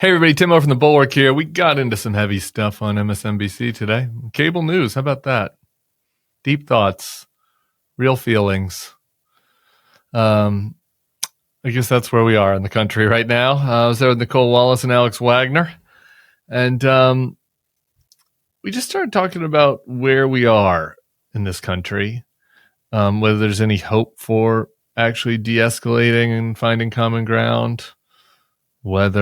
Hey everybody, Tim over from the Bulwark here. We got into some heavy stuff on MSNBC today. Cable news, how about that? Deep thoughts, real feelings. I guess that's where we are in the country right now. I was there with Nicolle Wallace and Alex Wagner, and we just started talking about where we are in this country, whether there's any hope for actually de-escalating and finding common ground, what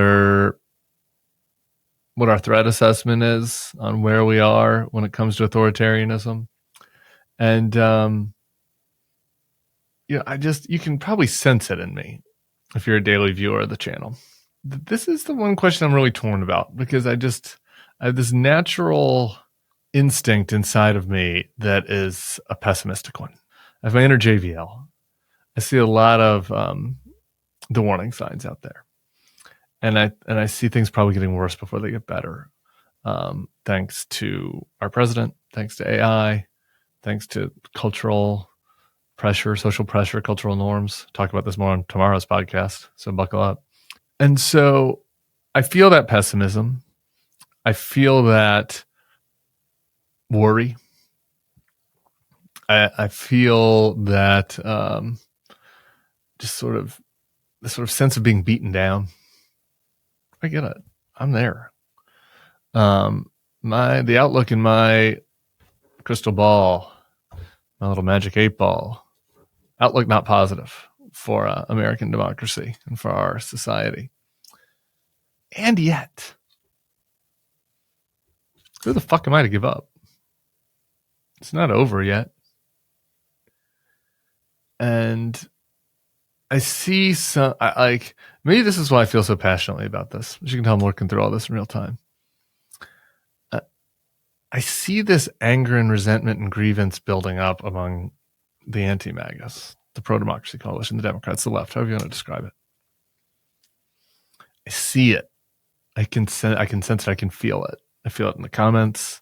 our threat assessment is on where we are when it comes to authoritarianism. And, you can probably sense it in me if you're a daily viewer of the channel. This is the one question I'm really torn about because I have this natural instinct inside of me that is a pessimistic one. I have my inner JVL. I see a lot of the warning signs out there. And I see things probably getting worse before they get better. Thanks to our president, thanks to AI, thanks to cultural pressure, social pressure, cultural norms. Talk about this more on tomorrow's podcast, so buckle up. And so I feel that pessimism. I feel that worry. I feel that just sort of this sort of sense of being beaten down. I get it. I'm there. The outlook in my crystal ball, my little magic 8-ball, outlook not positive for American democracy and for our society. And yet, who the fuck am I to give up? It's not over yet. And I see maybe this is why I feel so passionately about this. As you can tell, I'm working through all this in real time. I see this anger and resentment and grievance building up among the anti-MAGAs, the pro-democracy coalition, the Democrats, the left, however you want to describe it. I see it. I can sense it. I can feel it. I feel it in the comments.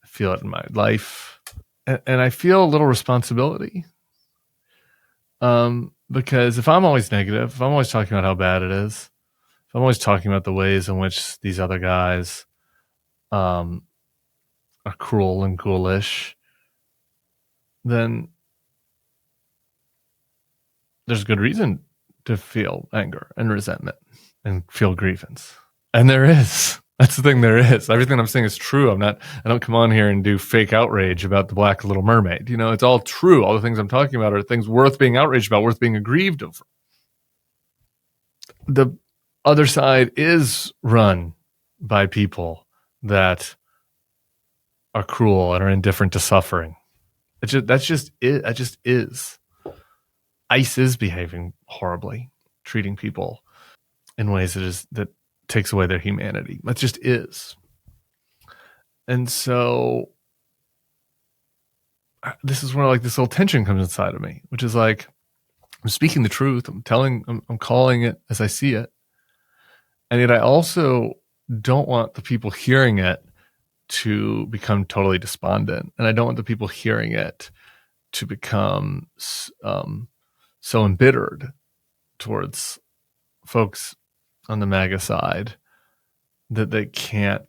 I feel it in my life. And I feel a little responsibility. Because if I'm always negative, if I'm always talking about how bad it is, if I'm always talking about the ways in which these other guys are cruel and ghoulish, then there's good reason to feel anger and resentment and feel grievance. And there is. That's the thing, there is. Everything I'm saying is true. I don't come on here and do fake outrage about the Black Little Mermaid. It's all true. All the things I'm talking about are things worth being outraged about, worth being aggrieved over. The other side is run by people that are cruel and are indifferent to suffering. That's just it. That just is. ICE is behaving horribly, treating people in ways that takes away their humanity. That just is. And so this is where this little tension comes inside of me, which is I'm speaking the truth. I'm calling it as I see it. And yet I also don't want the people hearing it to become totally despondent. And I don't want the people hearing it to become so embittered towards folks on the MAGA side that they can't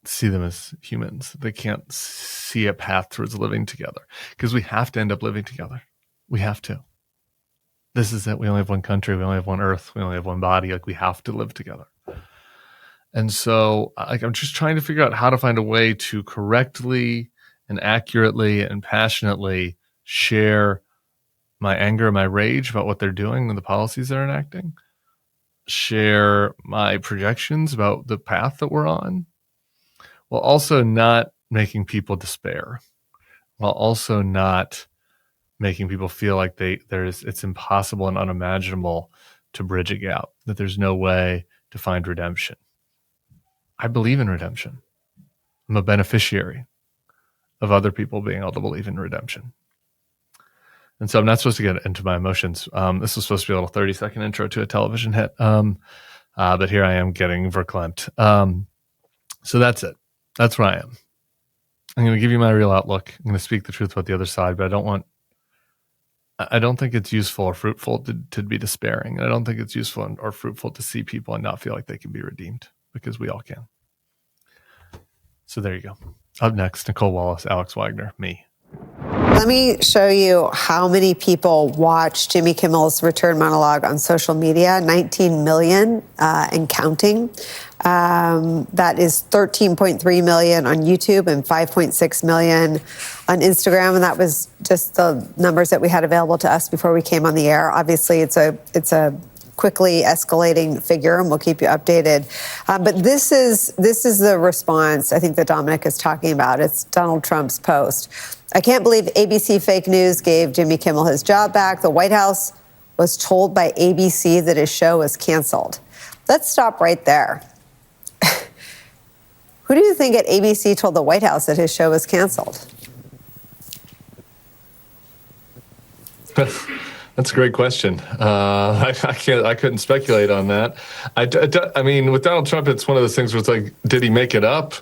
see them as humans. They can't see a path towards living together, because we have to end up living together. We have to. This is it. We only have one country. We only have one earth. We only have one body. We have to live together. And so I'm just trying to figure out how to find a way to correctly and accurately and passionately share my anger, my rage about what they're doing and the policies they're enacting, share my projections about the path that we're on, while also not making people despair, while also not making people feel like it's impossible and unimaginable to bridge a gap, that there's no way to find redemption. I believe in redemption. I'm a beneficiary of other people being able to believe in redemption. And so I'm not supposed to get into my emotions. This was supposed to be a little 30-second intro to a television hit. But here I am getting verklempt. So that's it. That's where I am. I'm going to give you my real outlook. I'm going to speak the truth about the other side, but I don't want I don't think it's useful or fruitful to be despairing. And I don't think it's useful or fruitful to see people and not feel like they can be redeemed, because we all can. So there you go. Up next, Nicolle Wallace, Alex Wagner, me. Let me show you how many people watch Jimmy Kimmel's return monologue on social media. 19 million and counting. That is 13.3 million on YouTube and 5.6 million on Instagram. And that was just the numbers that we had available to us before we came on the air. Obviously, it's a quickly escalating figure, and we'll keep you updated. But this is the response I think that Dominic is talking about. It's Donald Trump's post. I can't believe ABC fake news gave Jimmy Kimmel his job back. The White House was told by ABC that his show was canceled. Let's stop right there. Who do you think at ABC told the White House that his show was canceled? That's a great question. I couldn't speculate on that. I mean, with Donald Trump, it's one of those things where it's like, did he make it up,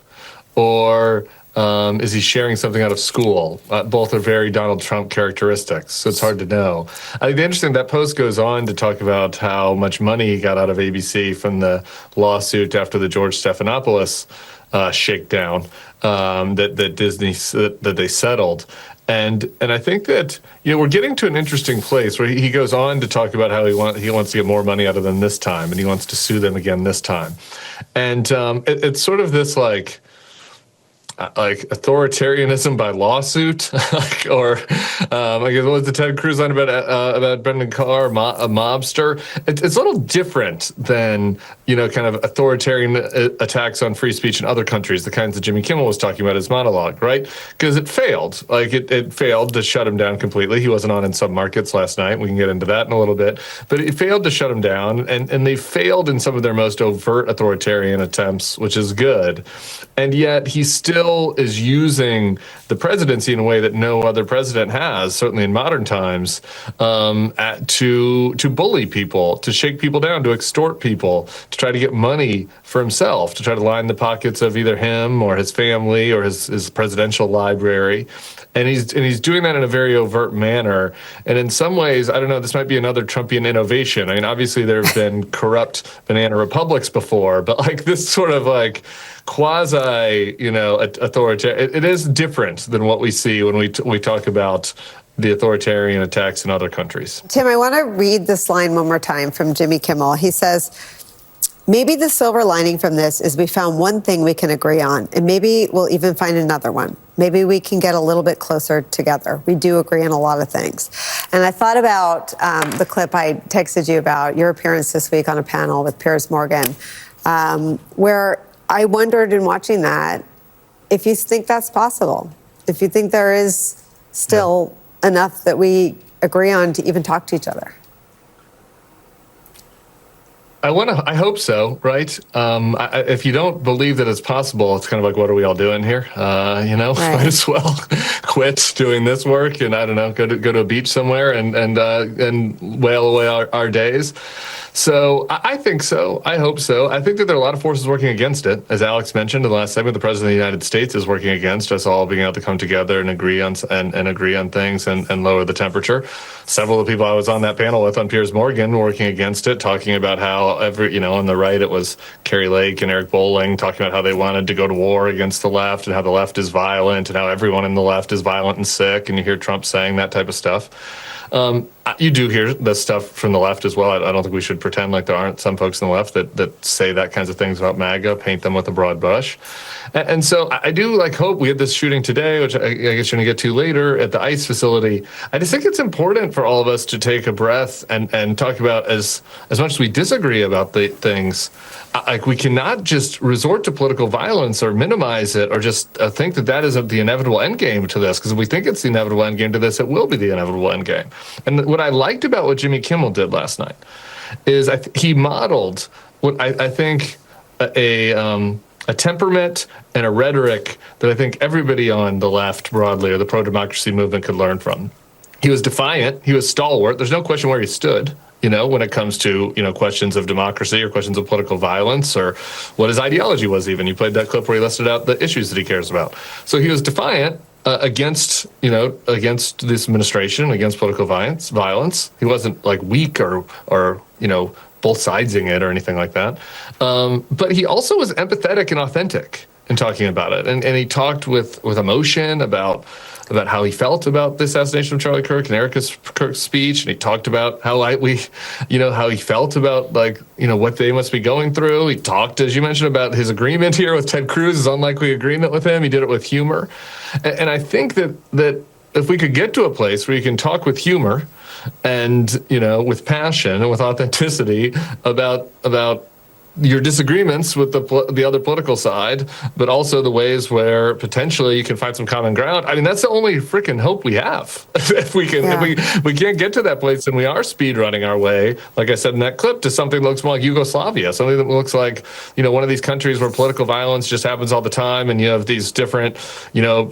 or is he sharing something out of school? Both are very Donald Trump characteristics, so it's hard to know. I think the interesting, that post goes on to talk about how much money he got out of ABC from the lawsuit after the George Stephanopoulos shakedown that Disney that they settled. And I think that, we're getting to an interesting place where he goes on to talk about how he wants to get more money out of them this time, and he wants to sue them again this time. And it's sort of this like authoritarianism by lawsuit, or I guess what was the Ted Cruz line about Brendan Carr, a mobster? It's a little different than kind of authoritarian attacks on free speech in other countries, the kinds that Jimmy Kimmel was talking about in his monologue, right? Because it failed. It failed to shut him down completely. He wasn't on in some markets last night. We can get into that in a little bit, but it failed to shut him down, and they failed in some of their most overt authoritarian attempts, which is good, and yet he still is using the presidency in a way that no other president has, certainly in modern times, to bully people, to shake people down, to extort people, to try to get money for himself, to try to line the pockets of either him or his family or his presidential library. And he's doing that in a very overt manner. And in some ways, I don't know, this might be another Trumpian innovation. I mean, obviously there have been corrupt banana republics before, but this sort of quasi, authoritarian, it is different than what we see when we talk about the authoritarian attacks in other countries. Tim, I want to read this line one more time from Jimmy Kimmel. He says, maybe the silver lining from this is we found one thing we can agree on, and maybe we'll even find another one. Maybe we can get a little bit closer together. We do agree on a lot of things. And I thought about the clip I texted you about, your appearance this week on a panel with Piers Morgan, where I wondered in watching that if you think that's possible, if you think there is still enough that we agree on to even talk to each other. I hope so, right? If you don't believe that it's possible, it's kind of like, what are we all doing here? Right. Might as well quit doing this work and, I don't know, go to a beach somewhere and wail away our days. So I think so. I hope so. I think that there are a lot of forces working against it. As Alex mentioned in the last segment, the President of the United States is working against us all being able to come together and agree on things and lower the temperature. Several of the people I was on that panel with on Piers Morgan working against it, talking about how on the right it was Carrie Lake and Eric Bolling talking about how they wanted to go to war against the left and how the left is violent and how everyone in the left is violent and sick. And you hear Trump saying that type of stuff. You do hear this stuff from the left as well. I don't think we should pretend like there aren't some folks on the left that say that kinds of things about MAGA, paint them with a broad brush. And so I do hope. We had this shooting today, which I guess you're going to get to later at the ICE facility. I just think it's important for all of us to take a breath and talk about, as much as we disagree about the things, we cannot just resort to political violence or minimize it or just think that is the inevitable end game to this. Because if we think it's the inevitable end game to this, it will be the inevitable end game. And what I liked about what Jimmy Kimmel did last night is he modeled what I think a temperament and a rhetoric that I think everybody on the left broadly or the pro-democracy movement could learn from. He was defiant. He was stalwart. There's no question where he stood, when it comes to, questions of democracy or questions of political violence or what his ideology was even. You played that clip where he listed out the issues that he cares about. So he was defiant, against this administration, against political violence. He wasn't like weak or both sidesing it or anything like that. But he also was empathetic and authentic in talking about it, and he talked with emotion about how he felt about the assassination of Charlie Kirk and Erica's Kirk's speech, and he talked about how he felt about what they must be going through. He talked, as you mentioned, about his agreement here with Ted Cruz, his unlikely agreement with him. He did it with humor, and I think that if we could get to a place where you can talk with humor and with passion and with authenticity about your disagreements with the other political side, but also the ways where potentially you can find some common ground. I mean, that's the only freaking hope we have. If we can't get to that place, and we are speed running our way, like I said in that clip, to something that looks more like Yugoslavia, something that looks like one of these countries where political violence just happens all the time, and you have these different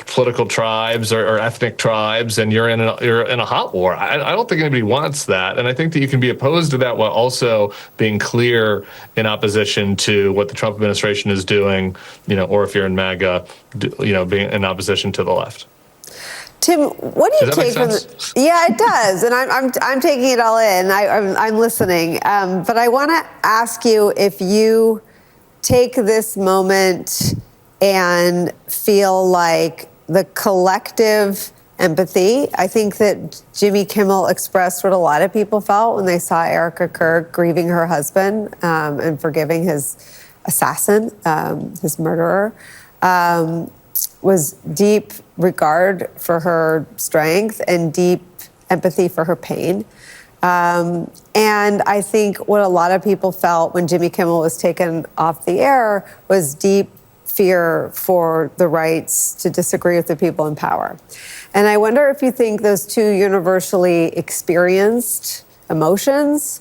political tribes or ethnic tribes, and you're in a hot war. I don't think anybody wants that, and I think that you can be opposed to that while also being clear in opposition to what the Trump administration is doing, or if you're in MAGA, being in opposition to the left. Tim, what do you take from the? Yeah, it does, and I'm taking it all in. I'm listening, but I want to ask you if you take this moment and feel like the collective empathy. I think that Jimmy Kimmel expressed what a lot of people felt when they saw Erica Kirk grieving her husband and forgiving his assassin, his murderer, was deep regard for her strength and deep empathy for her pain. And I think what a lot of people felt when Jimmy Kimmel was taken off the air was deep fear for the rights to disagree with the people in power. And I wonder if you think those two universally experienced emotions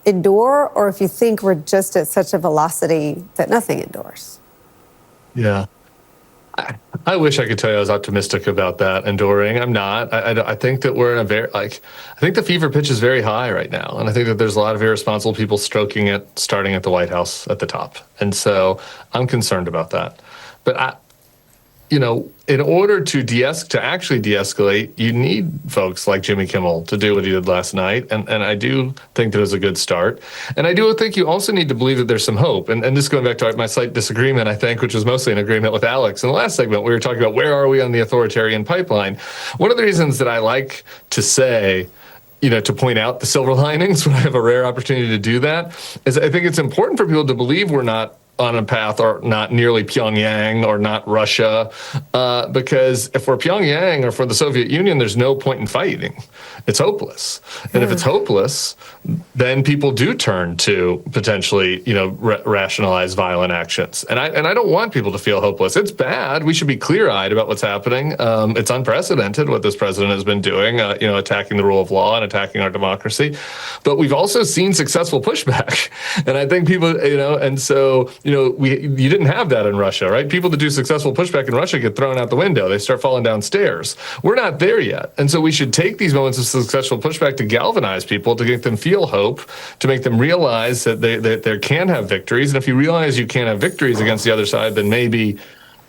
endure, or if you think we're just at such a velocity that nothing endures. Yeah. I wish I could tell you I was optimistic about that enduring. I'm not. I think that we're in a I think the fever pitch is very high right now. And I think that there's a lot of irresponsible people stroking it, starting at the White House at the top. And so I'm concerned about that. But in order to actually de-escalate, you need folks like Jimmy Kimmel to do what he did last night. And I do think that it was a good start. And I do think you also need to believe that there's some hope. And this going back to my slight disagreement, I think, which was mostly an agreement with Alex. In the last segment, we were talking about where are we on the authoritarian pipeline. One of the reasons that I like to say, to point out the silver linings when I have a rare opportunity to do that, is I think it's important for people to believe we're not on a path or not nearly Pyongyang or not Russia, because if we're Pyongyang or for the Soviet Union, there's no point in fighting. It's hopeless. And if it's hopeless, then people do turn to potentially, rationalize violent actions. And I don't want people to feel hopeless. It's bad. We should be clear-eyed about what's happening. It's unprecedented what this president has been doing, attacking the rule of law and attacking our democracy. But we've also seen successful pushback. And I think people, and so, you didn't have that in Russia, right? People that do successful pushback in Russia get thrown out the window. They start falling downstairs. We're not there yet. And so we should take these moments of successful pushback to galvanize people, to make them feel hope, to make them realize that they can have victories. And if you realize you can't have victories against the other side, then maybe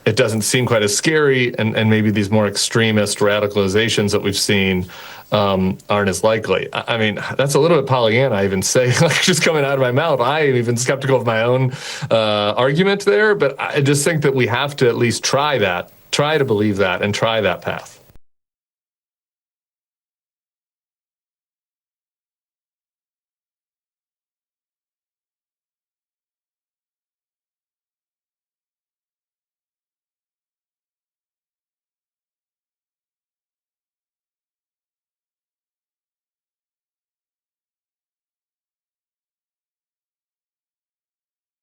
it doesn't seem quite as scary, and maybe these more extremist radicalizations that we've seen aren't as likely. I mean, that's a little bit Pollyanna, I even say, like just coming out of my mouth. I am even skeptical of my own argument there, but I just think that we have to at least try to believe that and try that path.